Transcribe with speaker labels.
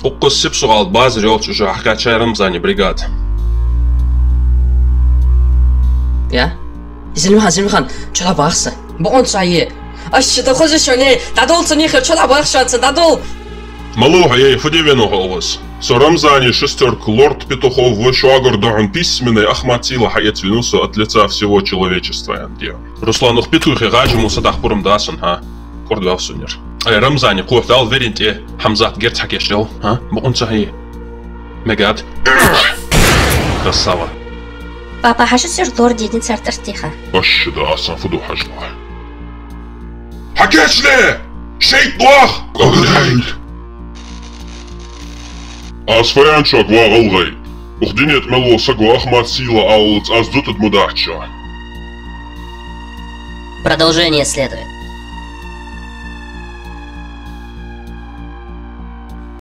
Speaker 1: Уққыз суғал базы жолчу жаққа чайрым зани бригад.
Speaker 2: Я? Зимхан, чола бахса. Бон чайе. Аш, да хожи шоне, дадол цунихе чола бахшанца, дадол.
Speaker 1: Малуха ей фудивену голос. Сорамзани шестерк лорд Петухов вышагор догон письменной Ахматила хаят винусу от лица всего человечества. Руслан ух Петухи гажиму садахпурам дасын, ха? Кордвал сунер. Ай Рамзани кухтал веринте Хамзат герцакешрил, ха? Бон чайе. Мегат. Красава.
Speaker 3: Папа, хашисер лорд един цартар тиха.
Speaker 1: Аш, да асан фуду хажла. Хакешне! Шейтлах! Гагрейт! Асфаян шаг вағылғай. Ухдинет мелоса Ахмат Сила аулыц аздутат мудача.
Speaker 3: Продолжение следует.